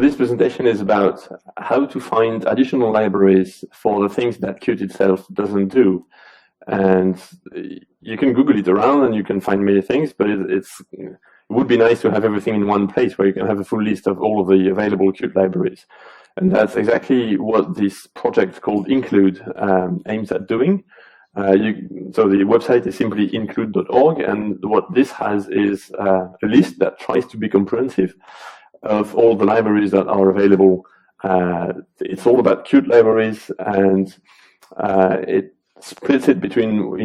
this presentation is about how to find additional libraries for the things that Qt itself doesn't do. And you can Google it around and you can find many things, but it would be nice to have everything in one place where you can have a full list of all of the available Qt libraries. And that's exactly what this project called Include aims at doing. So the website is simply include.org, and what this has is a list that tries to be comprehensive of all the libraries that are available. It's all about Qt libraries, and it splits it between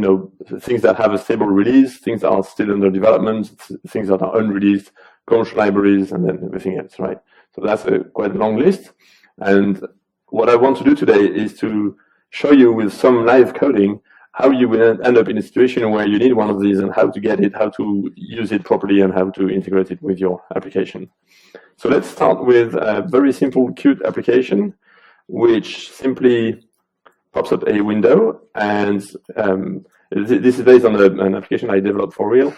things that have a stable release, things that are still under development, things that are unreleased, commercial libraries, and then everything else, right? So that's a quite long list. And what I want to do today is to show you with some live coding how you will end up in a situation where you need one of these and how to get it, how to use it properly, and how to integrate it with your application. So let's start with a very simple Qt application, which simply pops up a window. And this is based on an application I developed for real,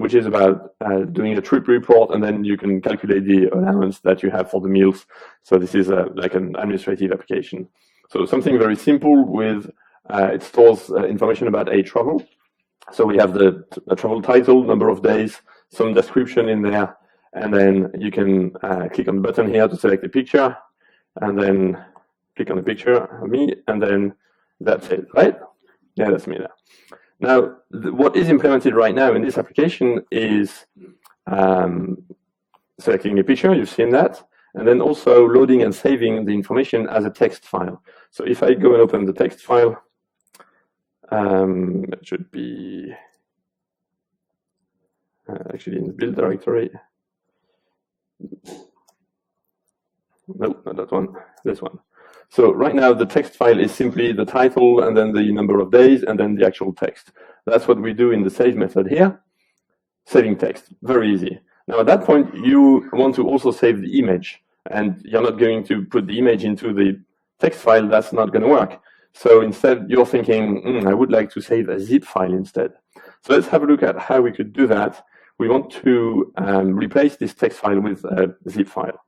which is about doing a trip report, and then you can calculate the allowance that you have for the meals. So this is like an administrative application. So something very simple with, it stores information about a travel. So we have the travel title, number of days, some description in there, and then you can click on the button here to select a picture, and then click on the picture of me, and then that's it, right? Yeah, that's me there. Now, what is implemented right now in this application is selecting a picture, you've seen that, and then also loading and saving the information as a text file. So if I go and open the text file, it should be actually in the build directory. Nope, not that one, this one. So right now the text file is simply the title and then the number of days and then the actual text. That's what we do in the save method here. Saving text, very easy. Now at that point you want to also save the image, and you're not going to put the image into the text file, that's not going to work. So instead you're thinking, I would like to save a zip file instead. So let's have a look at how we could do that. We want to replace this text file with a zip file.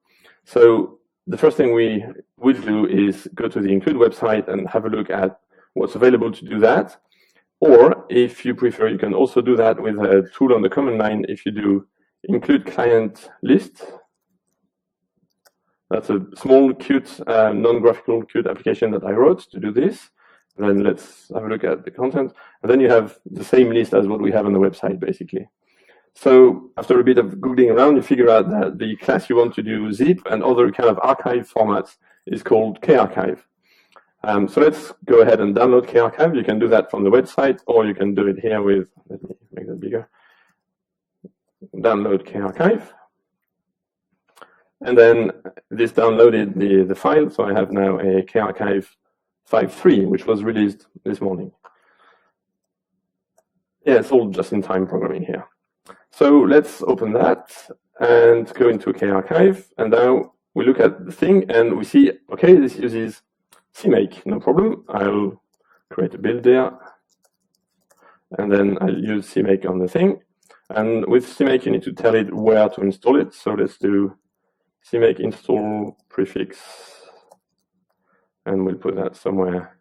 So the first thing we would do is go to the Include website and have a look at what's available to do that. Or if you prefer, you can also do that with a tool on the command line. If you do include client list, that's a small Qt, non-graphical Qt application that I wrote to do this. And then let's have a look at the content. And then you have the same list as what we have on the website, basically. So after a bit of Googling around, you figure out that the class you want to do zip and other kind of archive formats is called KArchive. So let's go ahead and download KArchive. You can do that from the website, or you can do it here with, let me make that bigger, download KArchive. And then this downloaded the file, so I have now a KArchive 5.3, which was released this morning. Yeah, it's all just-in-time programming here. So let's open that and go into KArchive, and now we look at the thing and we see, okay, this uses CMake, no problem. I'll create a build there, and then I'll use CMake on the thing. And with CMake, you need to tell it where to install it. So let's do CMake install prefix, and we'll put that somewhere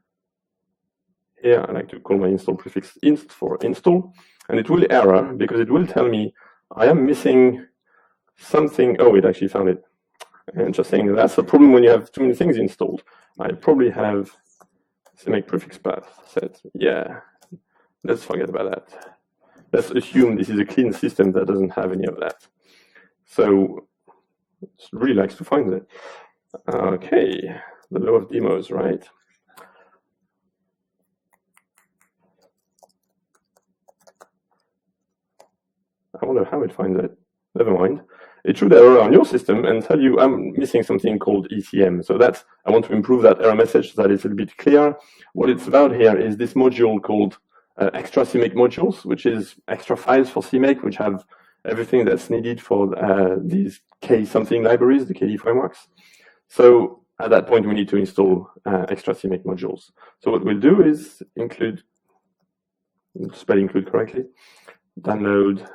here. I like to call my install prefix inst for install. And it will error because it will tell me I am missing something. Oh, it actually found it. Interesting. That's a problem when you have too many things installed. I probably have CMake prefix path set. Yeah, let's forget about that. Let's assume this is a clean system that doesn't have any of that. So it really likes to find it. Okay, the law of demos, right? I wonder how it finds it. Never mind. It should error on your system and tell you I'm missing something called ECM. So that's, I want to improve that error message so that it's a bit clear. What it's about here is this module called extra CMake modules, which is extra files for CMake, which have everything that's needed for these K something libraries, the KD frameworks. So at that point, we need to install extra CMake modules. So what we'll do is include, spell include correctly, download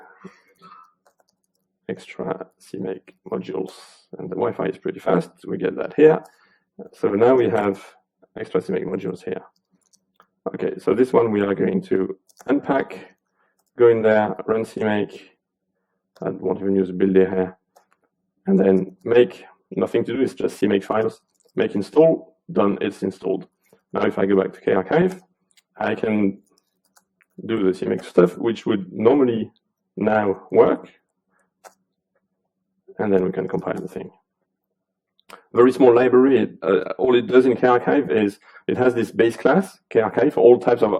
extra CMake modules, and the Wi-Fi is pretty fast. We get that here. So now we have extra CMake modules here. Okay, so this one we are going to unpack, go in there, run CMake. I won't even use a builder here, and then make. Nothing to do, it's just CMake files. Make install, done, it's installed. Now if I go back to KArchive, I can do the CMake stuff, which would normally now work, and then we can compile the thing. Very small library. All it does in KArchive is it has this base class, KArchive, for all types of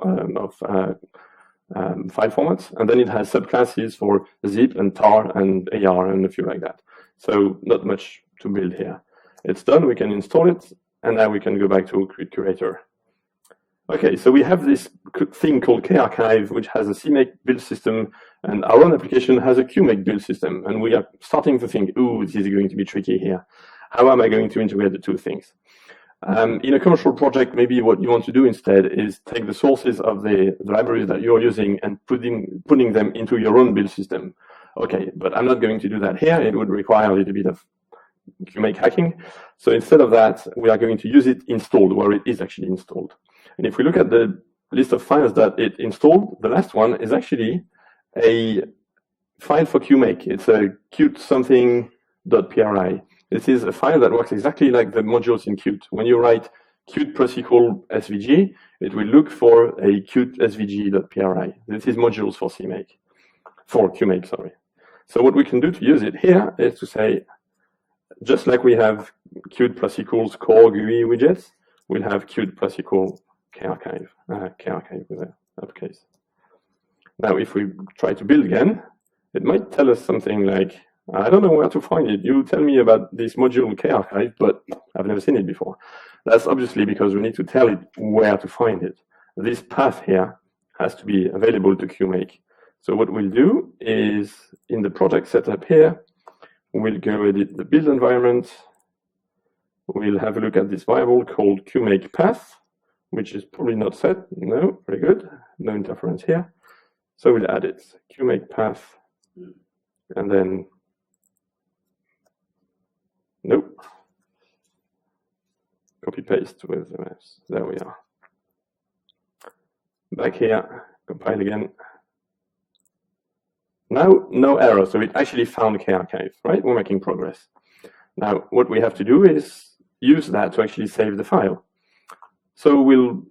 file formats, and then it has subclasses for zip and tar and AR and a few like that. So not much to build here. It's done, we can install it, and now we can go back to QtCurator. Okay, so we have this thing called KArchive, which has a CMake build system, and our own application has a QMake build system, and we are starting to think, ooh, this is going to be tricky here. How am I going to integrate the two things? In a commercial project, maybe what you want to do instead is take the sources of the libraries that you're using and putting them into your own build system. Okay, but I'm not going to do that here. It would require a little bit of QMake hacking. So instead of that, we are going to use it installed, where it is actually installed. And if we look at the list of files that it installed, the last one is actually a file for QMake. It's a Qt something.pri. This is a file that works exactly like the modules in Qt. When you write Qt plus equal SVG, it will look for a Qt svg.pri. This is modules for CMake, for QMake, sorry. So what we can do to use it here is to say, just like we have Qt plus equals core GUI widgets, we'll have Qt plus equal KArchive, KArchive with an uppercase. Now, if we try to build again, it might tell us something like, I don't know where to find it. You tell me about this module KArchive, but I've never seen it before. That's obviously because we need to tell it where to find it. This path here has to be available to QMake. So what we'll do is, in the project setup here, we'll go edit the build environment. We'll have a look at this variable called QMake path, which is probably not set. No, very good. No interference here. So we'll add it, QMake path, and then, nope. Copy paste with the mouse. There we are. Back here, compile again. Now, no error, so it actually found KArchive, right? We're making progress. Now, what we have to do is use that to actually save the file. So we'll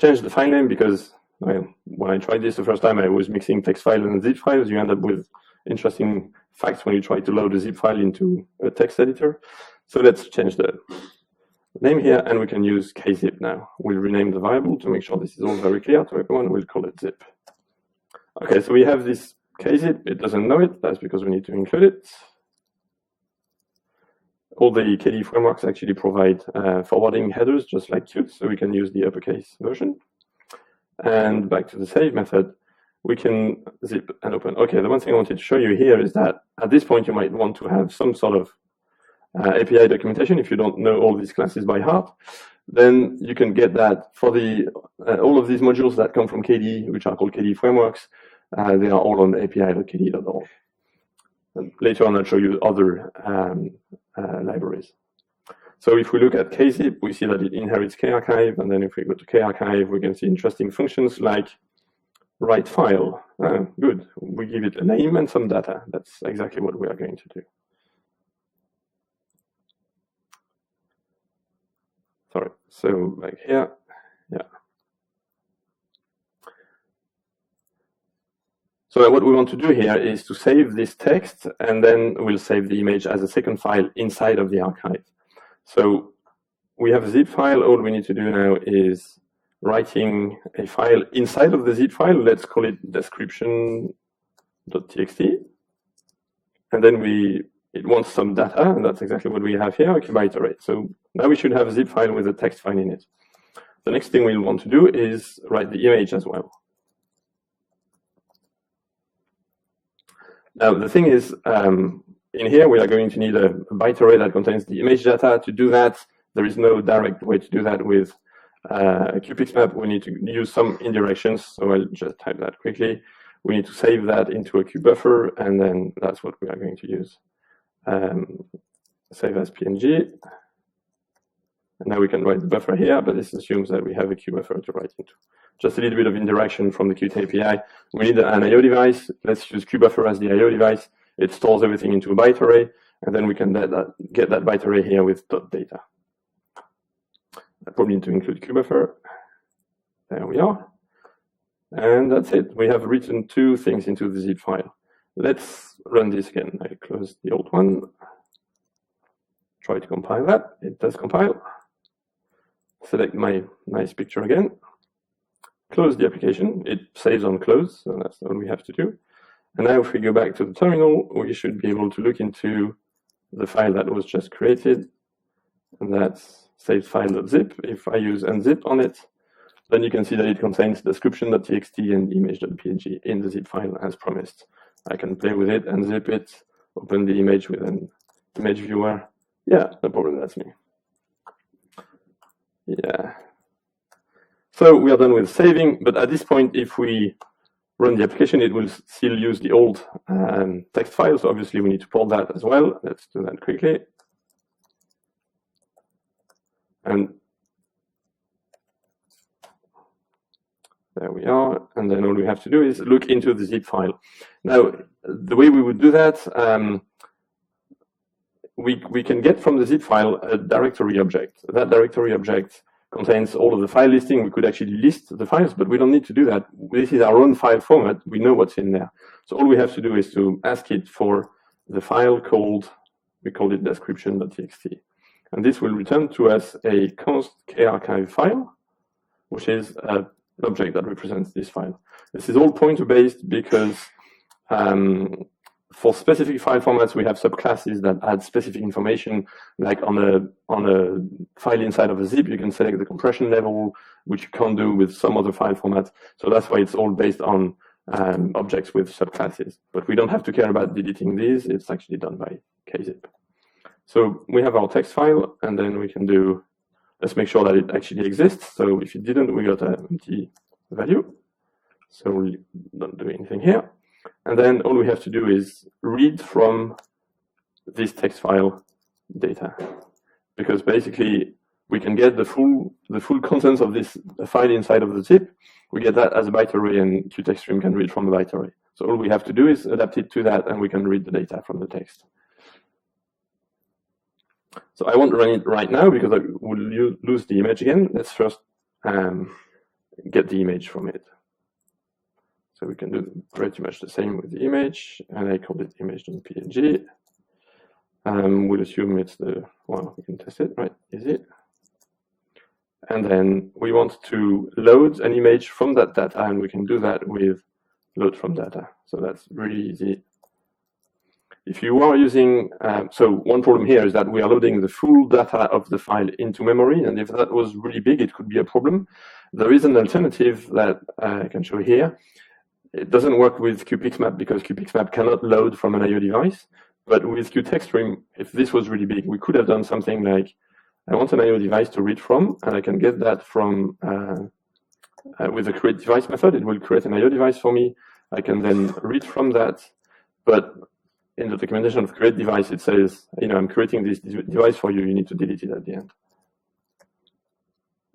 change the file name because, well, when I tried this the first time, I was mixing text files and zip files. You end up with interesting facts when you try to load a zip file into a text editor. So let's change the name here, and we can use kzip now. We'll rename the variable to make sure this is all very clear to everyone. We'll call it zip. Okay, so we have this kzip. It doesn't know it. That's because we need to include it. All the KDE frameworks actually provide forwarding headers, just like Qt, so we can use the uppercase version. And back to the save method, we can zip and open. Okay, the one thing I wanted to show you here is that at this point you might want to have some sort of API documentation. If you don't know all these classes by heart, then you can get that for the all of these modules that come from KDE, which are called KDE frameworks. They are all on api.kde.org. Later on, I'll show you other libraries. So if we look at kzip, we see that it inherits KArchive, and then if we go to KArchive, we can see interesting functions like write file. Good. We give it a name and some data. That's exactly what we are going to do. Sorry. So back here, yeah. So what we want to do here is to save this text, and then we'll save the image as a second file inside of the archive. So we have a zip file. All we need to do now is writing a file inside of the zip file. Let's call it description.txt. And then it wants some data, and that's exactly what we have here, okay, by iterate. So now we should have a zip file with a text file in it. The next thing we'll want to do is write the image as well. Now, the thing is, in here, we are going to need a byte array that contains the image data. To do that, there is no direct way to do that with QPixMap. We need to use some indirections, so I'll just type that quickly. we need to save that into a QBuffer, and then that's what we are going to use. Save as PNG. And now we can write the buffer here, but this assumes that we have a QBuffer to write into. Just a little bit of indirection from the Qt API. We need an I/O device. Let's use QBuffer as the I/O device. It stores everything into a byte array, and then we can get that byte array here with .data. I probably need to include QBuffer. There we are. And that's it. We have written 2 things into the zip file. Let's run this again. I close the old one. Try to compile that. It does compile. Select my nice picture again. Close the application. It saves on close, so that's all we have to do. And now if we go back to the terminal, we should be able to look into the file that was just created. And that's savefile.zip. If I use unzip on it, then you can see that it contains description.txt and image.png in the zip file as promised. I can play with it, unzip it, open the image with an image viewer. Yeah, no problem, that's me. Yeah. So we are done with saving, but at this point, if we run the application, it will still use the old text file, so obviously we need to port that as well. Let's do that quickly. And there we are, and then all we have to do is look into the zip file. Now, the way we would do that, we can get from the zip file a directory object. That directory object contains all of the file listing. We could actually list the files, but we don't need to do that. This is our own file format. We know what's in there. So all we have to do is to ask it for the file called, we call it description.txt. And this will return to us a const KArchive file, which is an object that represents this file. This is all pointer-based because for specific file formats, we have subclasses that add specific information. Like on a file inside of a zip, you can select the compression level, which you can't do with some other file formats. So that's why it's all based on objects with subclasses. But we don't have to care about deleting these. It's actually done by KZip. So we have our text file, and then we can do, let's make sure that it actually exists. So if it didn't, we got an empty value. So we don't do anything here. And then all we have to do is read from this text file data, because basically we can get the full contents of this file inside of the zip. We get that as a byte array, and QtXtream can read from the byte array. So all we have to do is adapt it to that, and we can read the data from the text. So I won't run it right now because I will lose the image again. Let's first get the image from it. So we can do pretty much the same with the image, and I called it image.png. We'll assume it's the, well, we can test it, right? Is it? And then we want to load an image from that data, and we can do that with load from data. So that's really easy. If you are using, so one problem here is that we are loading the full data of the file into memory, and if that was really big, it could be a problem. There is an alternative that I can show here. It doesn't work with QPixMap because QPixMap cannot load from an I/O device. But with QtXtream, if this was really big, we could have done something like, I want an I/O device to read from, and I can get that from, with the create device method. It will create an I/O device for me. I can then read from that. But in the documentation of create device, it says, you know, I'm creating this device for you. You need to delete it at the end.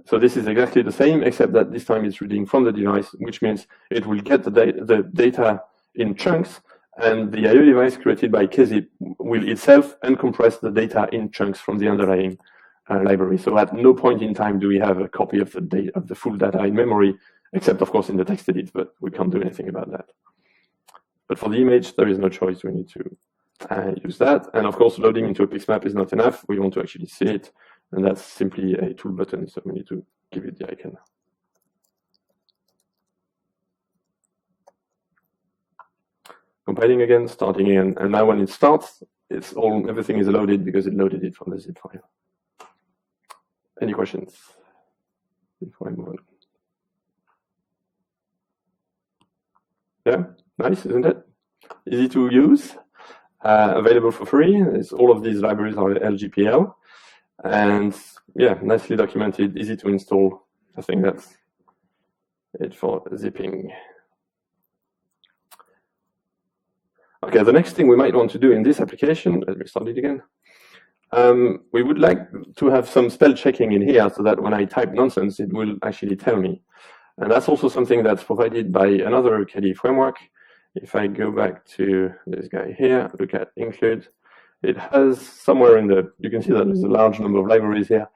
So this is exactly the same, except that this time it's reading from the device, which means it will get the data in chunks, and the I/O device created by KZip will itself uncompress the data in chunks from the underlying library. So at no point in time do we have a copy of the full data in memory, except of course in the text edit, but we can't do anything about that. But for the image, there is no choice. We need to use that. And of course, loading into a PixMap is not enough. We want to actually see it. And that's simply a tool button, so we need to give it the icon. Compiling again, starting again, and now when it starts, everything is loaded because it loaded it from the zip file. Any questions before I move on? Yeah, nice, isn't it? Easy to use, available for free. All of these libraries are LGPL. And yeah, nicely documented, easy to install. I think that's it for zipping. Okay, the next thing we might want to do in this application, let me start it again. We would like to have some spell checking in here so that when I type nonsense, it will actually tell me. And that's also something that's provided by another KDE framework. If I go back to this guy here, look at include, it has somewhere in the, you can see that there's a large number of libraries here.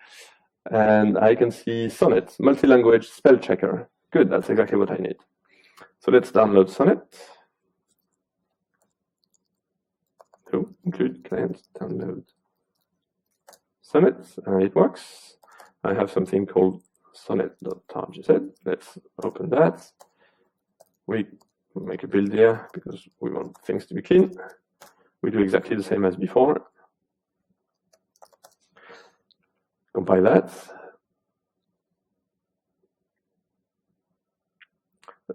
And I can see Sonnet, multi-language spell checker. Good, that's exactly what I need. So let's download Sonnet. So include client, download Sonnet, and it works. I have something called sonnet.target. Let's open that. We make a build here because we want things to be clean. We do exactly the same as before. Compile that.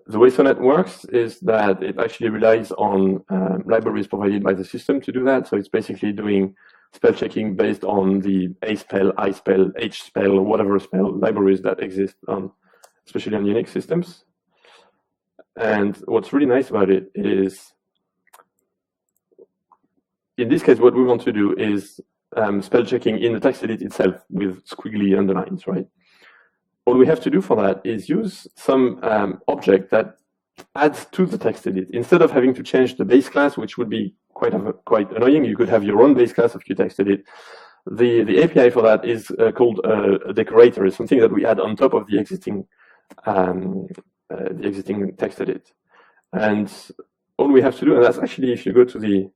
The way Sonnet works is that it actually relies on libraries provided by the system to do that. So it's basically doing spell checking based on the A-spell, I-spell, H-spell, whatever spell libraries that exist on, especially on Unix systems. And what's really nice about it is, in this case, what we want to do is spell checking in the text edit itself with squiggly underlines, right? All we have to do for that is use some object that adds to the text edit. Instead of having to change the base class, which would be quite annoying, you could have your own base class of QtextEdit. The API for that is called a decorator. It's something that we add on top of the existing text edit. And all we have to do, and that's actually, if you go to the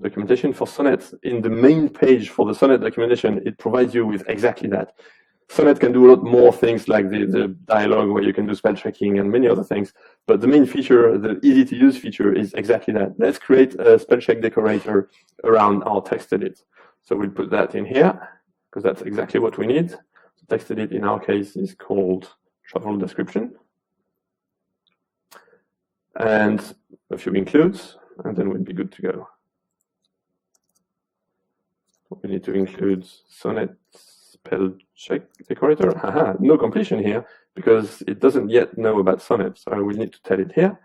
documentation for Sonnet, in the main page for the Sonnet documentation, it provides you with exactly that. Sonnet can do a lot more things like the dialogue where you can do spell checking and many other things. But the main feature, the easy to use feature, is exactly that. Let's create a spell check decorator around our text edit. So we'll put that in here because that's exactly what we need. The text edit in our case is called travel description. And a few includes, and then we'll be good to go. We need to include Sonnet spell check decorator. Haha, no completion here because it doesn't yet know about Sonnet. So I will need to tell it here.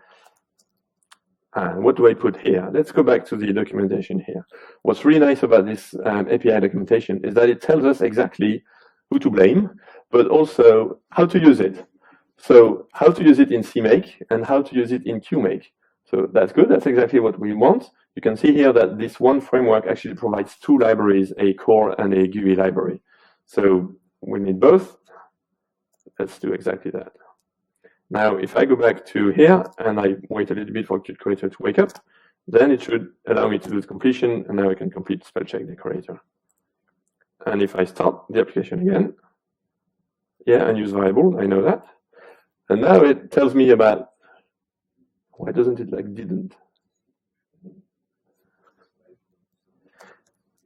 And what do I put here? Let's go back to the documentation here. What's really nice about this API documentation is that it tells us exactly who to blame, but also how to use it. So how to use it in CMake and how to use it in QMake. So that's good. That's exactly what we want. You can see here that this one framework actually provides two libraries, a core and a GUI library. So we need both. Let's do exactly that. Now, if I go back to here and I wait a little bit for Qt Creator to wake up, then it should allow me to do the completion, and now I can complete spell check decorator. And if I start the application again, yeah, unused variable, I know that. And now it tells me about, why doesn't it like didn't?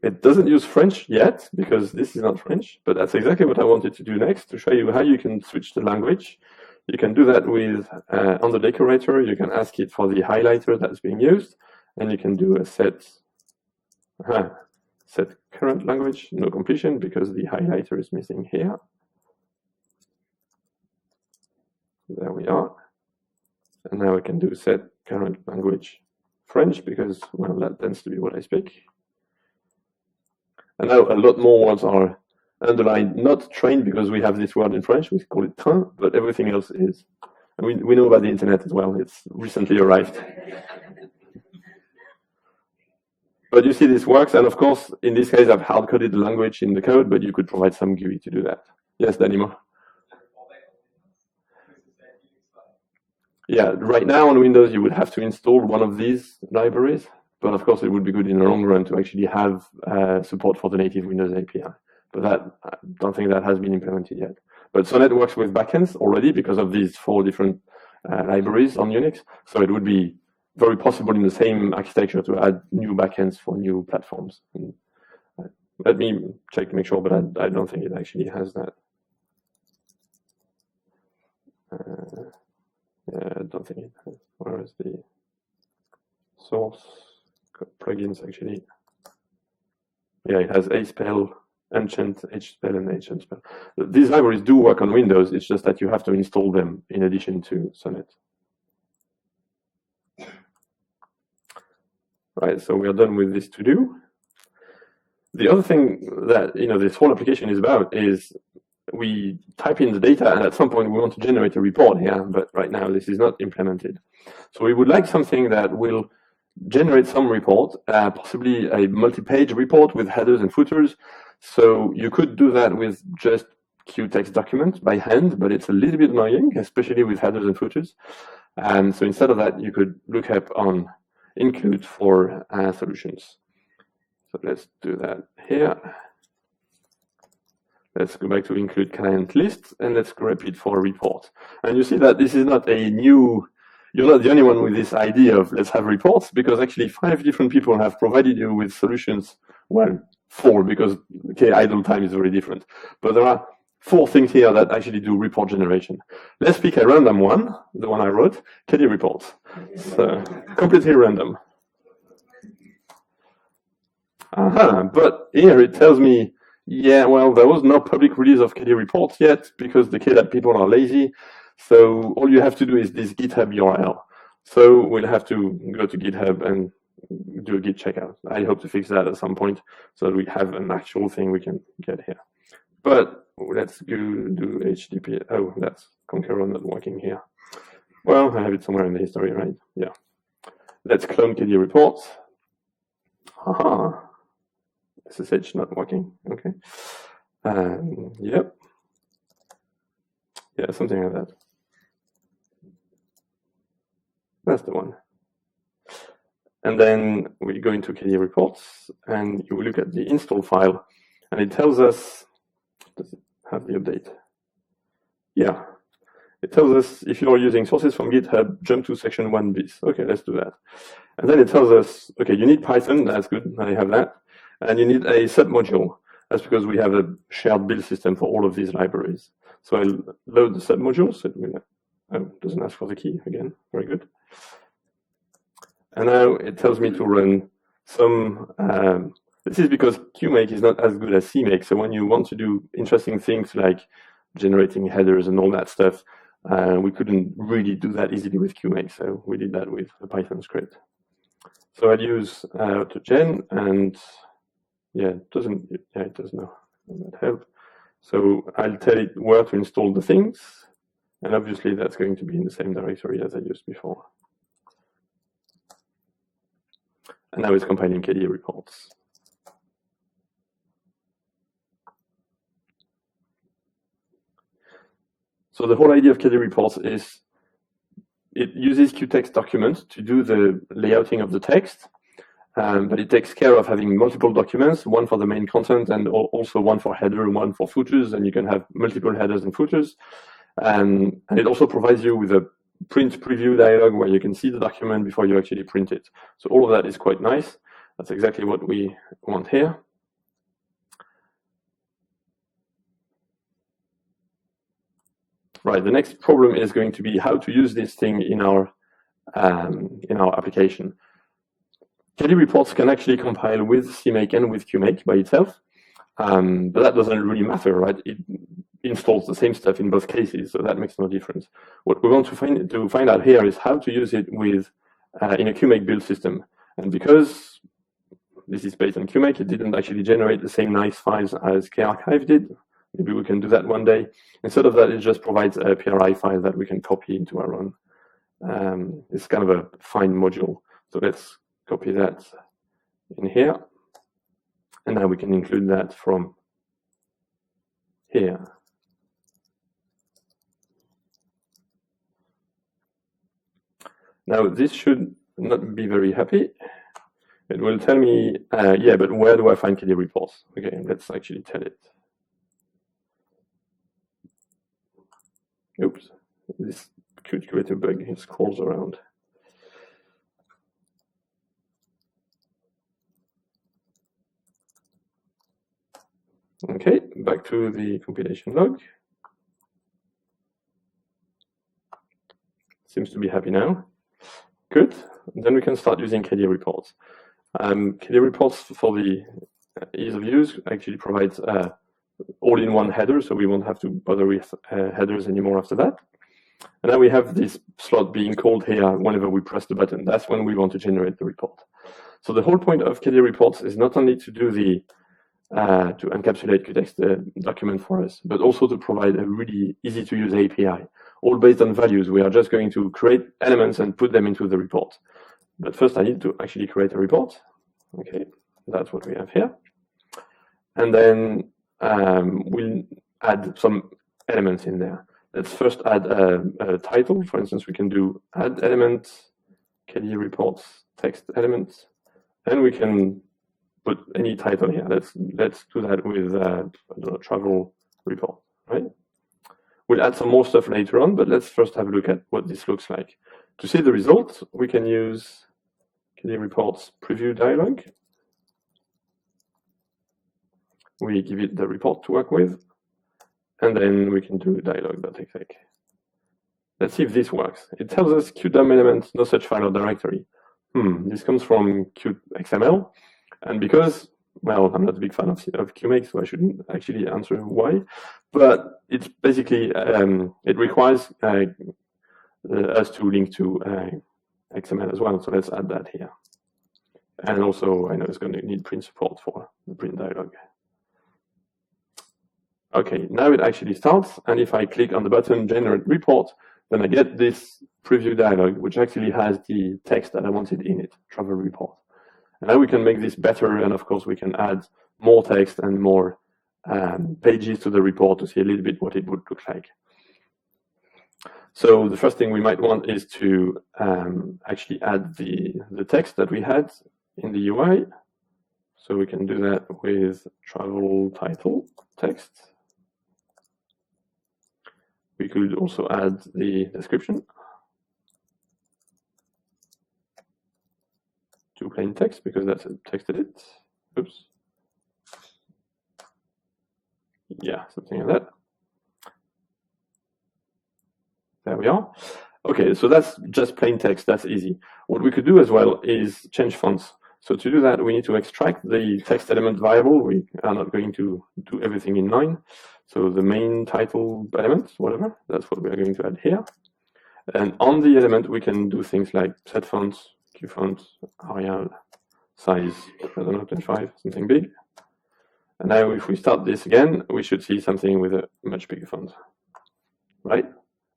It doesn't use French yet, because this is not French, but that's exactly what I wanted to do next, to show you how you can switch the language. You can do that with, on the decorator, you can ask it for the highlighter that's being used, and you can do a set current language, no completion, because the highlighter is missing here. There we are. And now I can do set current language French, because, well, that tends to be what I speak. And now a lot more words are underlined, not trained because we have this word in French, we call it train, but everything else is. And we know about the internet as well, it's recently arrived. But you see this works, and of course, in this case, I've hard-coded the language in the code, but you could provide some GUI to do that. Yes, Danimo? Yeah, right now on Windows, you would have to install one of these libraries. But of course, it would be good in the long run to actually have support for the native Windows API. But that, I don't think that has been implemented yet. But Sonnet works with backends already because of these 4 different libraries on Unix. So it would be very possible in the same architecture to add new backends for new platforms. And, let me check to make sure, but I don't think it actually has that. Yeah, I don't think it has. Where is the source? Plugins actually. Yeah, it has A-spell, Enchant, H-spell, and H-spell. These libraries do work on Windows, it's just that you have to install them in addition to Sonnet. right? So we are done with this to do. The other thing that this whole application is about is we type in the data, and at some point we want to generate a report here, but right now this is not implemented. So we would like something that will generate some report, possibly a multi-page report with headers and footers. So you could do that with just QText documents by hand, but it's a little bit annoying, especially with headers and footers. And so instead of that, you could look up on include for solutions. So let's do that here. Let's go back to include client list, and let's grab it for a report. And you see that this is not a new, you're not the only one with this idea of let's have reports, because actually 5 different people have provided you with solutions. Well, 4, because idle time is very different. But there are 4 things here that actually do report generation. Let's pick a random one, the one I wrote, KD reports. So completely random. But here it tells me, yeah, well, there was no public release of KD reports yet because the KDAB people are lazy. So all you have to do is this GitHub URL. So we'll have to go to GitHub and do a Git checkout. I hope to fix that at some point so that we have an actual thing we can get here. But let's go do HTTP. Oh, that's Conqueror not working here. Well, I have it somewhere in the history, right? Yeah. Let's clone KD reports. Aha. SSH not working. Okay. Yep. Yeah, something like that. That's the one. And then we go into KD reports, and you look at the install file, and it tells us, does it have the update? Yeah. It tells us if you're using sources from GitHub, jump to section 1bis. Okay, let's do that. And then it tells us, okay, you need Python. That's good. I have that. And you need a submodule. That's because we have a shared build system for all of these libraries. So I'll load the submodule. So it doesn't ask for the key again. Very good. And now it tells me to run some. This is because QMake is not as good as CMake. So when you want to do interesting things like generating headers and all that stuff, we couldn't really do that easily with QMake. So we did that with a Python script. So I'll use AutoGen, and yeah, it does know. That help. So I'll tell it where to install the things, and obviously that's going to be in the same directory as I used before. And now it's compiling KD reports. So the whole idea of KD reports is it uses QText documents to do the layouting of the text, but it takes care of having multiple documents, one for the main content and also one for header and one for footers, and you can have multiple headers and footers. And it also provides you with a print preview dialog where you can see the document before you actually print it. So all of that is quite nice. That's exactly what we want here. Right, the next problem is going to be how to use this thing in our application. KD reports can actually compile with CMake and with QMake by itself, but that doesn't really matter, right? It installs the same stuff in both cases, so that makes no difference. What we want to find out here is how to use it with in a QMake build system. And because this is based on QMake, it didn't actually generate the same nice files as KArchive did. Maybe we can do that one day. Instead of that, it just provides a PRI file that we can copy into our own. It's kind of a fine module. So let's copy that in here. And now we can include that from here. Now, this should not be very happy. It will tell me, yeah, but where do I find KD reports? Okay, let's actually tell it. Oops, this could create a bug. It scrolls around. Okay, back to the compilation log. Seems to be happy now. Good. Then we can start using KD reports. KD reports, for the ease of use, actually provides all-in-one header, so we won't have to bother with headers anymore after that. And now we have this slot being called here whenever we press the button. That's when we want to generate the report. So the whole point of KDA reports is not only to do the to encapsulate QText document for us, but also to provide a really easy to use API, all based on values. We are just going to create elements and put them into the report. But first I need to actually create a report. Okay, that's what we have here. And then we'll add some elements in there. Let's first add a title. For instance, we can do add element, KDA reports, text element, and we can put any title here. Let's do that with I don't know, travel report, right? We'll add some more stuff later on, but let's first have a look at what this looks like. To see the result, we can use KDA reports preview dialog. We give it the report to work with, and then we can do dialog.exec. Let's see if this works. It tells us QDAM element, no such file or directory. This comes from QXML. And because, well, I'm not a big fan of QMake, so I shouldn't actually answer why, but it's basically, it requires us to link to XML as well, so let's add that here. And also, I know it's going to need print support for the print dialog. Okay, now it actually starts, and if I click on the button Generate Report, then I get this preview dialog, which actually has the text that I wanted in it, travel report. And now we can make this better, and of course we can add more text and more pages to the report to see a little bit what it would look like. So the first thing we might want is to actually add the text that we had in the UI. So we can do that with travel title text. We could also add the description to plain text because that's a text edit. Oops. Yeah, something like that. There we are. Okay, so that's just plain text, that's easy. What we could do as well is change fonts. So to do that, we need to extract the text element variable. We are not going to do everything in line. So the main title element, whatever, that's what we are going to add here. And on the element, we can do things like set fonts, Q font, Arial, size, I don't know, 25, something big. And now if we start this again, we should see something with a much bigger font, right?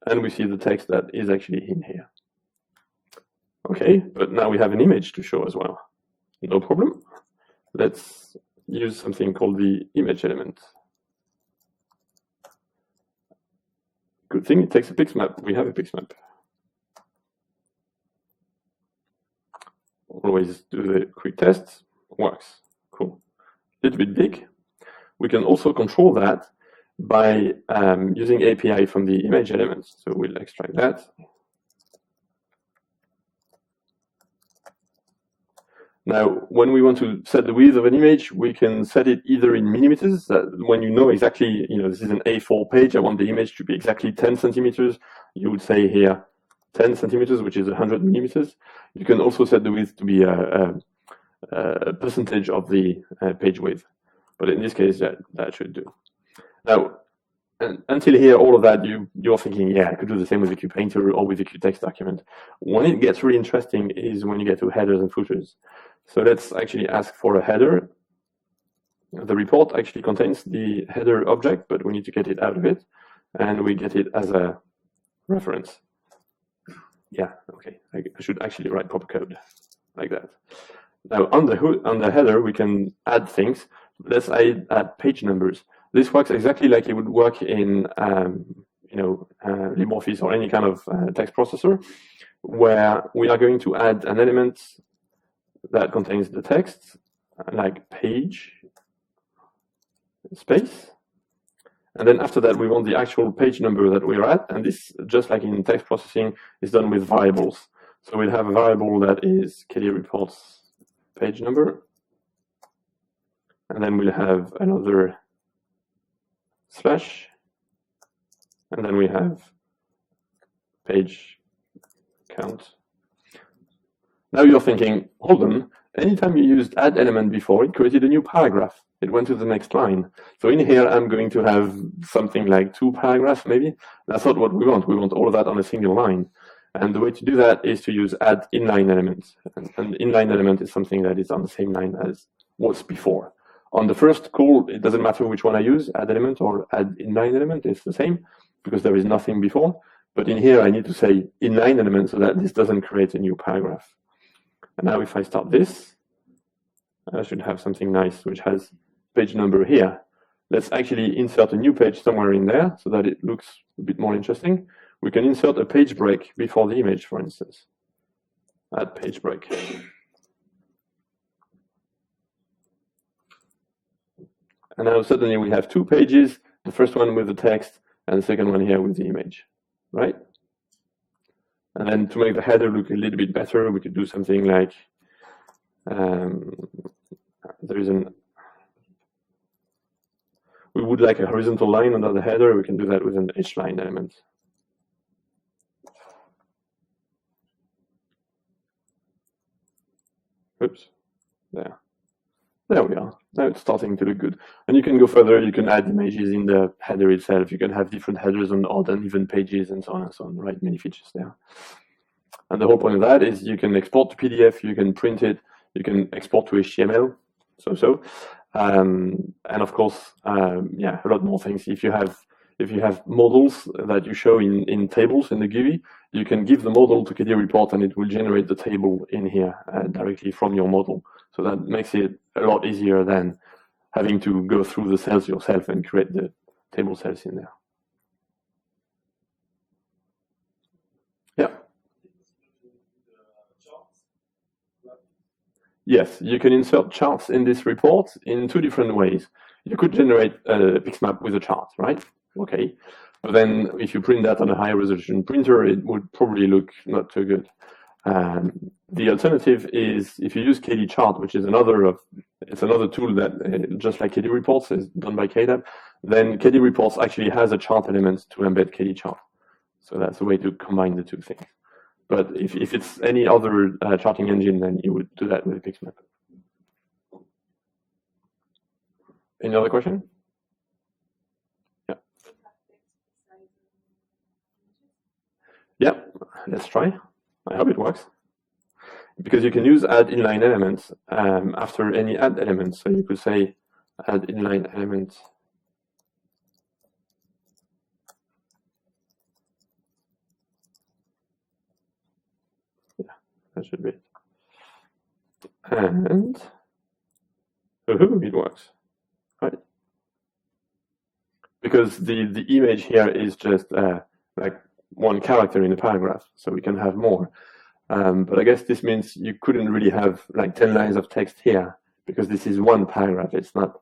And we see the text that is actually in here. Okay, but now we have an image to show as well. No problem. Let's use something called the image element. Good thing it takes a pixmap. We have a pixmap. Always do the quick test. Works. Cool. A little bit big. We can also control that by using API from the image element. So we'll extract that. Now, when we want to set the width of an image, we can set it either in millimeters, that when you know exactly, this is an A4 page, I want the image to be exactly 10 centimeters. You would say here 10 centimeters, which is 100 millimeters. You can also set the width to be a percentage of the page width. But in this case, that should do. Now, until here, all of that, you're thinking, yeah, I could do the same with the QPainter or with the QText document. When it gets really interesting is when you get to headers and footers. So let's actually ask for a header. The report actually contains the header object, but we need to get it out of it. And we get it as a reference. Yeah, okay. I should actually write proper code like that. Now, on the header, we can add things. Let's add page numbers. This works exactly like it would work in LibreOffice or any kind of text processor, where we are going to add an element that contains the text, like page space. And then after that, we want the actual page number that we're at. And this, just like in text processing, is done with variables. So we'll have a variable that is KDA reports page number. And then we'll have another slash. And then we have page count. Now you're thinking, hold on, anytime you used add element before, it created a new paragraph. It went to the next line. So in here, I'm going to have something like 2 paragraphs, maybe. That's not what we want. We want all of that on a single line. And the way to do that is to use add inline element. And inline element is something that is on the same line as was before. On the first call, it doesn't matter which one I use, add element or add inline element, it's the same because there is nothing before. But in here, I need to say inline element so that this doesn't create a new paragraph. And now if I start this, I should have something nice which has page number here. Let's actually insert a new page somewhere in there so that it looks a bit more interesting. We can insert a page break before the image, for instance. Add page break. And now suddenly we have 2 pages, the first one with the text and the second one here with the image, right? And then to make the header look a little bit better, we could do something like, we would like a horizontal line under the header. We can do that with an H-line element. Oops, there. There we are. Now it's starting to look good. And you can go further. You can add images in the header itself. You can have different headers on odd and even pages and so on and so on, right? Many features there. And the whole point of that is you can export to PDF, you can print it, you can export to HTML, and of course, yeah, a lot more things. If you have models that you show in tables in the GUI, you can give the model to KDA report and it will generate the table in here directly from your model. So that makes it a lot easier than having to go through the cells yourself and create the table cells in there. Yeah. Yes, you can insert charts in this report in 2 different ways. You could generate a pixmap with a chart, right? Okay. But then if you print that on a high resolution printer, it would probably look not too good. The alternative is if you use KD chart, which is another tool that just like KD reports is done by KDAB, then KD reports actually has a chart element to embed KD chart. So that's a way to combine the 2 things. But if it's any other charting engine, then you would do that with Pixmap. Any other question? Yeah. Yeah, let's try. I hope it works. Because you can use add inline elements after any add element. So you could say add inline element. That should be it. And it works, right? Because the image here is just like 1 character in a paragraph, so we can have more. But I guess this means you couldn't really have like 10 lines of text here because this is 1 paragraph. It's not.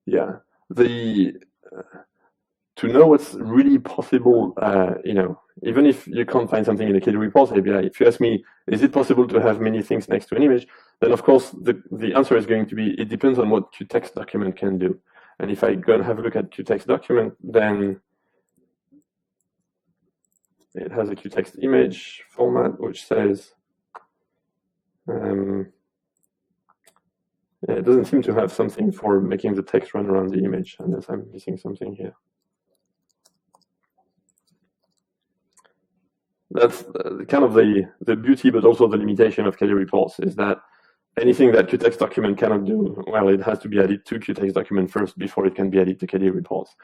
Yeah. To know what's really possible, you know, even if you can't find something in the KD reports API, if you ask me, is it possible to have many things next to an image? Then of course the answer is going to be, it depends on what QText document can do. And if I go and have a look at QText document, then it has a QText image format which says, yeah, it doesn't seem to have something for making the text run around the image, unless I'm missing something here. That's kind of the beauty, but also the limitation of KD reports is that anything that QText document cannot do, well, it has to be added to QText document first before it can be added to KD reports.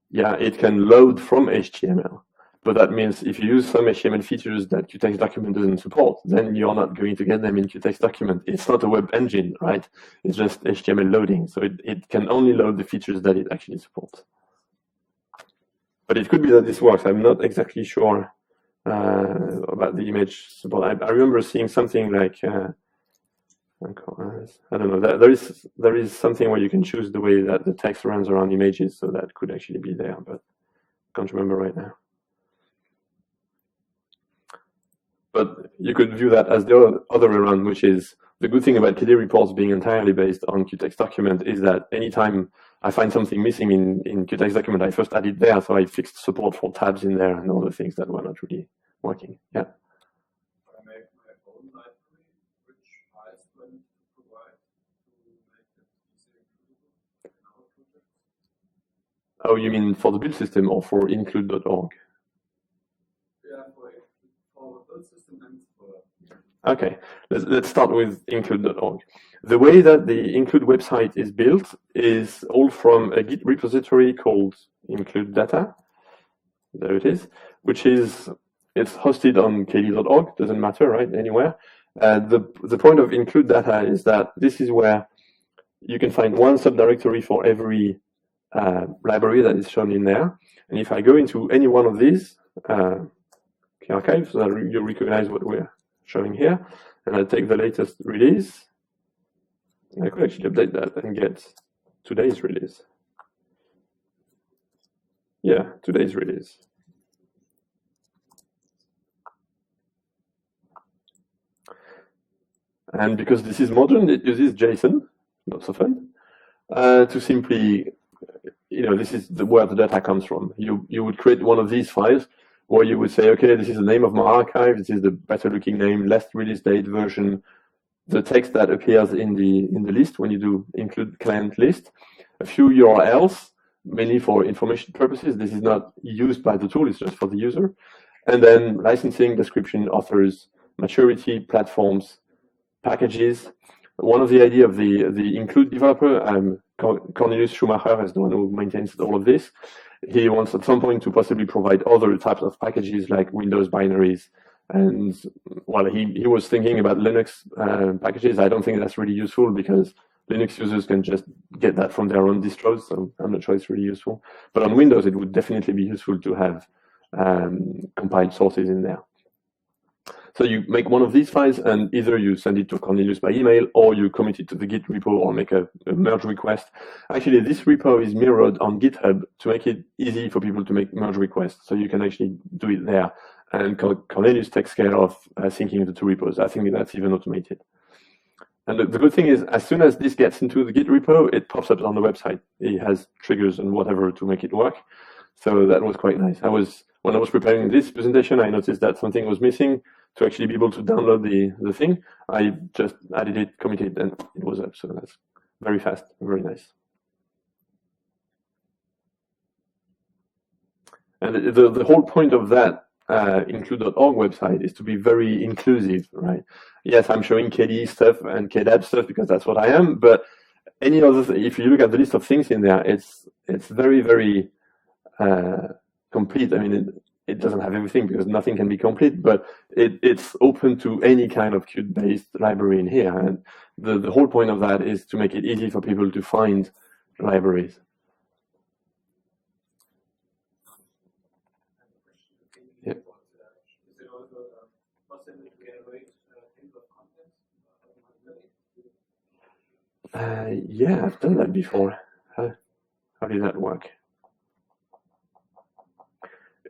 Yeah, it can load from HTML. But that means if you use some HTML features that QText document doesn't support, then you're not going to get them in QText document. It's not a web engine, right? It's just HTML loading. So it can only load the features that it actually supports. But it could be that this works. I'm not exactly sure about the image support. I remember seeing something like, I don't know, there is something where you can choose the way that the text runs around images, so that could actually be there, but I can't remember right now. But you could view that as the other way around, which is the good thing about KD reports being entirely based on QText document is that anytime I find something missing in QText document, I first add it there, so I fixed support for tabs in there and all the things that were not really working. Yeah. I make my own library, which I provide to make Oh, you mean for the build system or for include.org? Yeah, for the build system and for... Okay, let's start with include.org. The way that the include website is built is all from a Git repository called include data. There it is, which is, it's hosted on KDAB.org, doesn't matter, right, anywhere. The point of include data is that this is where you can find one subdirectory for every library that is shown in there. And if I go into any one of these KArchive, so that you recognize what we're showing here, and I take the latest release, I could actually update that and get today's release. Yeah, today's release. And because this is modern, it uses JSON, not so fun, to simply, this is where the data comes from. You would create one of these files where you would say, okay, this is the name of my archive, this is the better looking name, last release date, version, the text that appears in the list when you do include client list, a few URLs, mainly for information purposes. This is not used by the tool, it's just for the user. And then licensing, description, authors, maturity, platforms, packages. One of the idea of the include developer, Cornelius Schumacher is the one who maintains all of this. He wants at some point to possibly provide other types of packages like Windows binaries. And well, he was thinking about Linux packages. I don't think that's really useful because Linux users can just get that from their own distros, so I'm not sure it's really useful. But on Windows, it would definitely be useful to have compiled sources in there. So you make one of these files, and either you send it to Cornelius by email, or you commit it to the Git repo, or make a merge request. Actually, this repo is mirrored on GitHub to make it easy for people to make merge requests, so you can actually do it there. And Cornelius takes care of syncing the two repos. I think that's even automated. And the good thing is, as soon as this gets into the Git repo, it pops up on the website. It has triggers and whatever to make it work. So that was quite nice. When I was preparing this presentation, I noticed that something was missing. To actually be able to download the thing, I just added it, committed, and it was up. So that's very fast, very nice. And the whole point of that include.org website is to be very inclusive, right? Yes, I'm showing KDE stuff and KDAB stuff because that's what I am, but any other, if you look at the list of things in there, it's very, very complete. I mean, it doesn't have everything because nothing can be complete, but it's open to any kind of Qt-based library in here. And the whole point of that is to make it easy for people to find libraries. Yeah. Is it also possible to generate table of contents? Yeah, I've done that before. How did that work?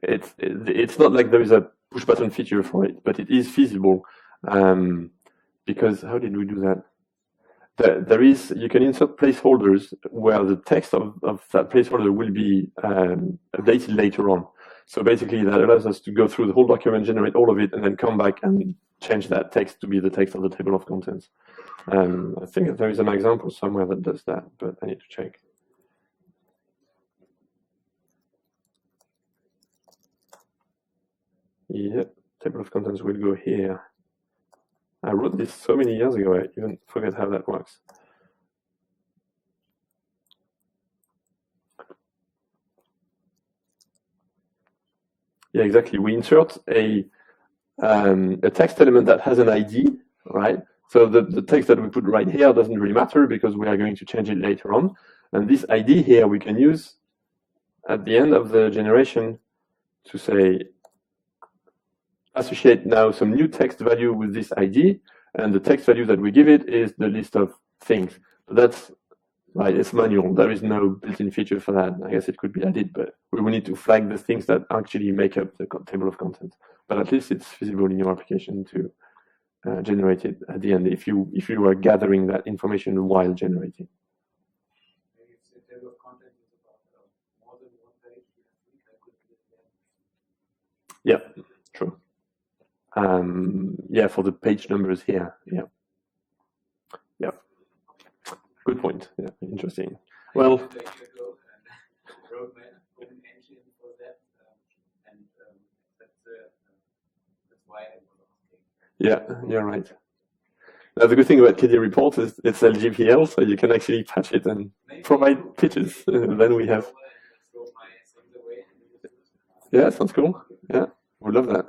It's not like there is a push button feature for it, but it is feasible because how did we do that? There is, you can insert placeholders where the text of that placeholder will be updated later on. So basically that allows us to go through the whole document, generate all of it, and then come back and change that text to be the text of the table of contents. I think there is an example somewhere that does that, but I need to check. Yeah, table of contents will go here. I wrote this so many years ago, I even forget how that works. Yeah, exactly. We insert a text element that has an ID, right? So the text that we put right here doesn't really matter because we are going to change it later on. And this ID here we can use at the end of the generation to say, associate now some new text value with this ID, and the text value that we give it is the list of things. So that's right, it's manual. There is no built-in feature for that. I guess it could be added, but we will need to flag the things that actually make up the table of contents. But at least it's feasible in your application to generate it at the end if you are gathering that information while generating. Maybe if the table of contents is about more than one page, I could do it there. Yeah, true. Yeah, for the page numbers here. Yeah. Yeah. Good point. Yeah, interesting. Well, own engine for that, and that's why I was asking. Yeah, you're right. Now, the good thing about KDA report is it's LGPL, so you can actually patch it and provide pitches. Then we have. Yeah, sounds cool. Yeah, we love that.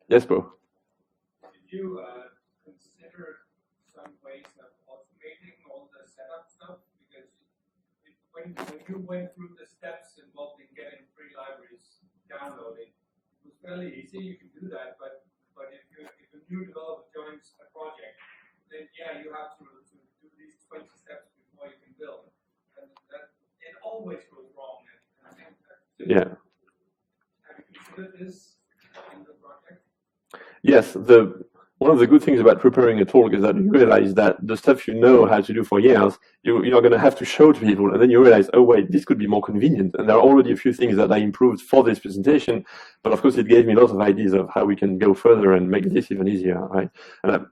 Yes, Bo. Did you consider some ways of automating all the setup stuff? Because when you went through the steps involved in getting free libraries downloaded, it was fairly easy. You can do that, but if a new developer joins a project, then yeah, you have to do these 20 steps before you can build, and that it always goes wrong. And I think Yeah. Have you considered this in the project? Yes, one of the good things about preparing a talk is that you realize that the stuff you know how to do for years, you're going to have to show to people, and then you realize, oh wait, this could be more convenient. And there are already a few things that I improved for this presentation, but of course it gave me lots of ideas of how we can go further and make this even easier, right? And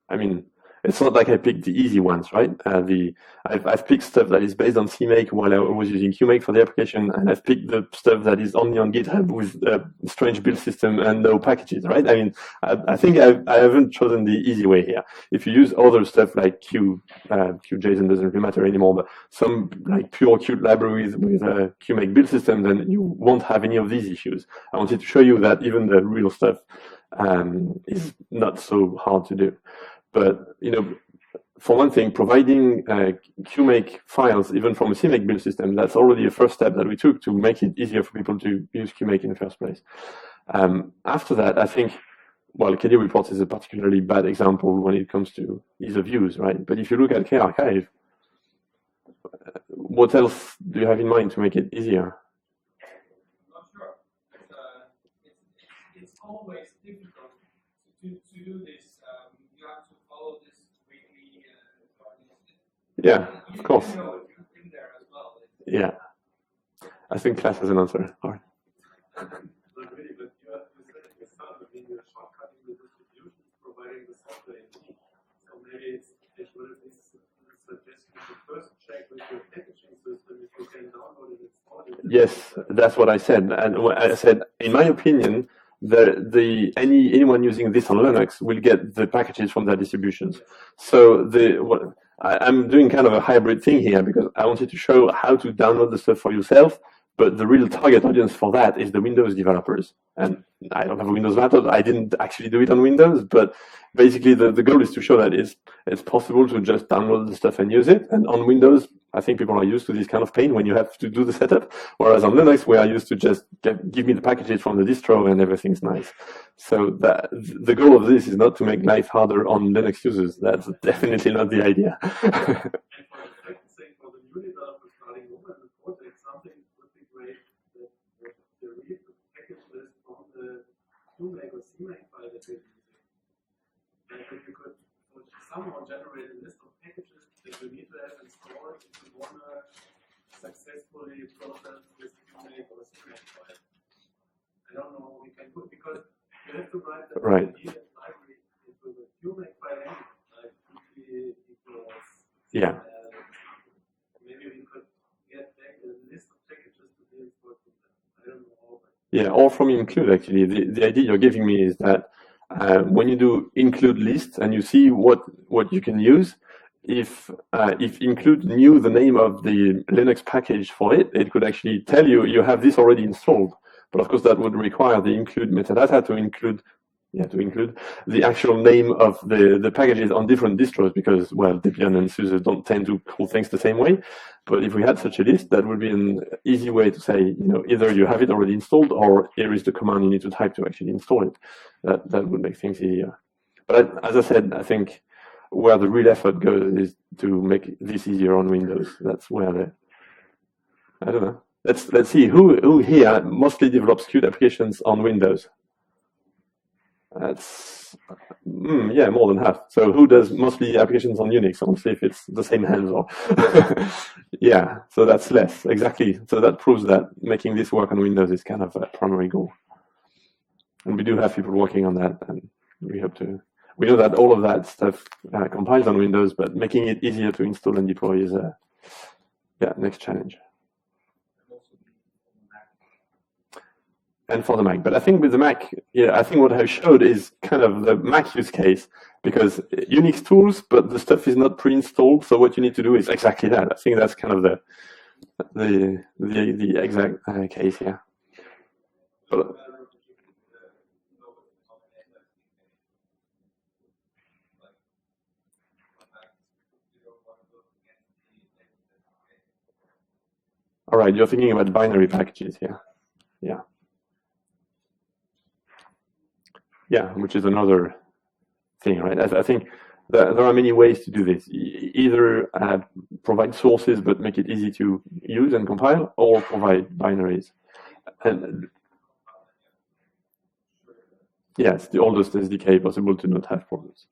I mean, it's not like I picked the easy ones, right? I've picked stuff that is based on CMake while I was using QMake for the application, and I've picked the stuff that is only on GitHub with a strange build system and no packages, right? I mean, I think I haven't chosen the easy way here. If you use other stuff like QJSON doesn't really matter anymore, but some like pure Qt libraries with a QMake build system, then you won't have any of these issues. I wanted to show you that even the real stuff is not so hard to do. But, for one thing, providing QMake files, even from a CMake build system, that's already a first step that we took to make it easier for people to use QMake in the first place. After that, I think, well, KDA reports is a particularly bad example when it comes to ease of use, right? But if you look at KArchive, what else do you have in mind to make it easier? I'm not sure. It's always difficult to do this. You have to follow this weekly. Yeah, of course. You know, you've been there as well. Yeah. I think class has an answer. All right. Not really, but you said at the start, I mean, you're shortcutting the distribution, providing the software. So maybe it's one of these suggestions to first check with your packaging system if you can download it and install it. Yes, that's what I said. And I said, in my opinion, anyone using this on Linux will get the packages from their distributions. So I'm doing kind of a hybrid thing here because I wanted to show how to download the stuff for yourself, but the real target audience for that is the Windows developers. And I don't have a Windows laptop. I didn't actually do it on Windows, but basically the goal is to show that it's possible to just download the stuff and use it. And on Windows, I think people are used to this kind of pain when you have to do the setup, whereas on Linux, we are used to just give me the packages from the distro and everything's nice. So the goal of this is not to make life harder on Linux users. That's definitely not the idea. And for the second thing, for the new developers starting over in the project, something would be great that they read the package list from the QMake or CMake file that they're using. And if you could somehow generate a list of packages that you need to have installed if you want to successfully process this QMake or CMake file. I don't know what we can put because you have to write the needed library into the QMake file anyway, like QT equals. Yeah. Maybe we could get back a list of packages to be installed from them. I don't know. Yeah, or from include actually. The idea you're giving me is that when you do include list and you see what you can use, if include knew the name of the Linux package for it, it could actually tell you have this already installed. But of course, that would require the include metadata to include the actual name of the packages on different distros because, well, Debian and SUSE don't tend to call things the same way. But if we had such a list, that would be an easy way to say, either you have it already installed or here is the command you need to type to actually install it. That would make things easier. But as I said, I think where the real effort goes is to make this easier on Windows. That's where I don't know. Let's see who here mostly develops Qt applications on Windows. That's yeah, more than half. So who does mostly applications on Unix? I want to see if it's the same hands or yeah. So that's less exactly. So that proves that making this work on Windows is kind of a primary goal. And we do have people working on that, and we hope to. We know that all of that stuff compiles on Windows, but making it easier to install and deploy Yeah, next challenge. And for the Mac. But I think with the Mac, yeah, I think what I showed is kind of the Mac use case, because Unix tools, but the stuff is not pre-installed. So what you need to do is exactly that. I think that's kind of the exact case here. But, all right, you're thinking about binary packages here. Yeah. Yeah, which is another thing, right? I think there are many ways to do this. Either provide sources but make it easy to use and compile, or provide binaries. And yes, the oldest SDK possible to not have problems.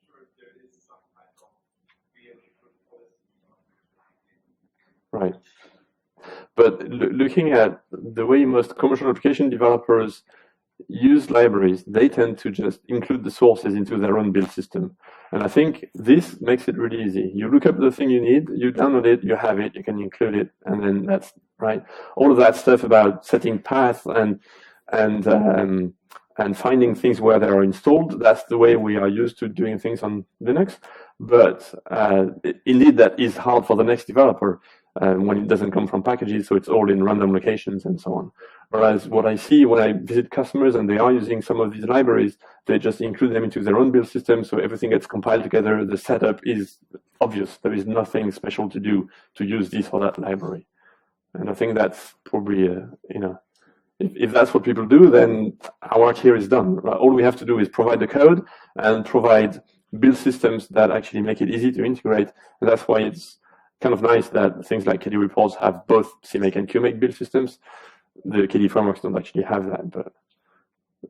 Right. But looking at the way most commercial application developers use libraries, they tend to just include the sources into their own build system. And I think this makes it really easy. You look up the thing you need, you download it, you have it, you can include it, and then that's right. All of that stuff about setting paths and finding things where they are installed, that's the way we are used to doing things on Linux. But indeed, that is hard for the next developer when it doesn't come from packages, so it's all in random locations and so on. Whereas what I see when I visit customers and they are using some of these libraries, they just include them into their own build system, so everything gets compiled together. The setup is obvious. There is nothing special to do to use this or that library. And I think that's probably, you know, if that's what people do, then our work here is done. Right? All we have to do is provide the code and provide build systems that actually make it easy to integrate. And that's why it's kind of nice that things like KD reports have both CMake and QMake build systems. The KD frameworks don't actually have that, but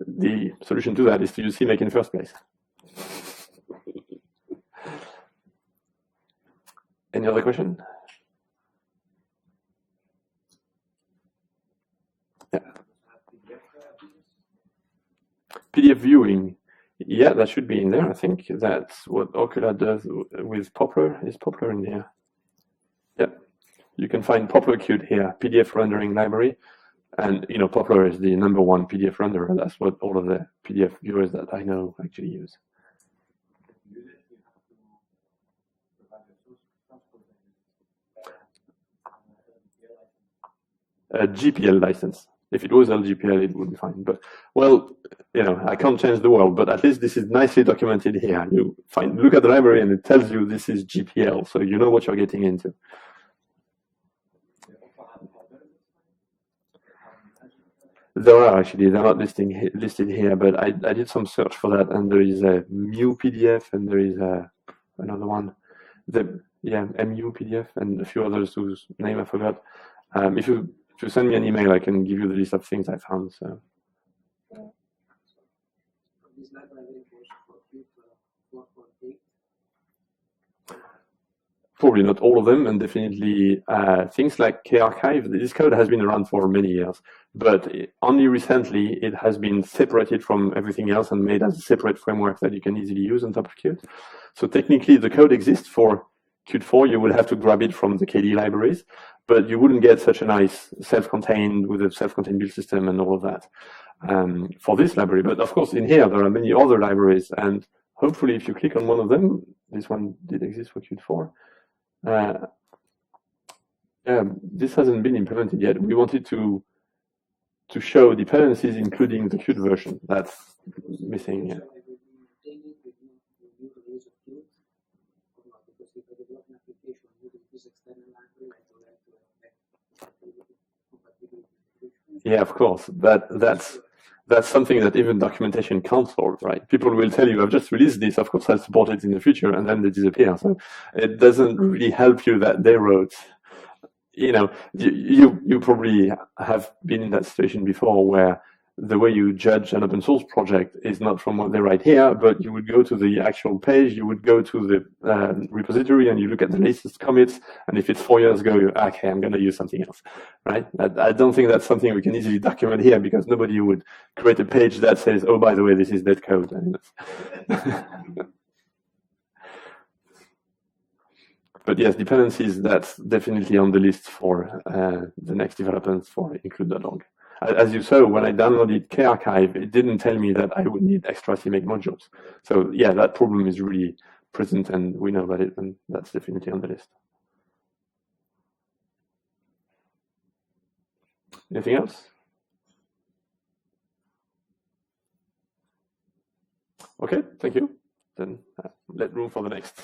the solution to that is to use CMake in the first place. Any other question? Yeah. PDF viewing. Yeah, that should be in there. I think that's what Ocula does with Poplar. Is Poplar in here? Yeah. You can find Poplar Qt here, PDF rendering library. And, you know, Poplar is the #1 PDF renderer. That's what all of the PDF viewers that I know actually use. A GPL license. If it was LGPL, it would be fine. But, well, you know, I can't change the world, but at least this is nicely documented here. You look at the library and it tells you this is GPL, so you know what you're getting into. There are actually, they're not listed here, but I did some search for that, and there is a mu PDF, and there is another one, MU PDF, and a few others whose name I forgot. If you send me an email, I can give you the list of things I found. So. Probably not all of them, and definitely things like KArchive. This code has been around for many years, but only recently it has been separated from everything else and made as a separate framework that you can easily use on top of Qt. So technically, the code exists for Qt4. You would have to grab it from the KD libraries, but you wouldn't get such a nice self-contained with a self-contained build system and all of that for this library. But of course, in here there are many other libraries, and hopefully, if you click on one of them, this one did exist for Qt4. This hasn't been implemented yet. We wanted to show dependencies, including the Qt version. That's missing here. Yeah, of course. That's something that even documentation can't solve, right? People will tell you, I've just released this, of course I'll support it in the future, and then they disappear. So it doesn't really help you that they wrote. You know, you probably have been in that situation before where the way you judge an open source project is not from what they write here, but you would go to the actual page, you would go to the repository, and you look at the latest commits, and if it's 4 years ago, you're, okay, I'm going to use something else, right? I don't think that's something we can easily document here, because nobody would create a page that says, oh, by the way, this is dead code. But yes, dependencies, that's definitely on the list for the next developments for include.org. As you saw, when I downloaded KArchive, it didn't tell me that I would need extra CMake modules. So yeah, that problem is really present, and we know about it, and that's definitely on the list. Anything else? Okay, thank you. Then let room for the next.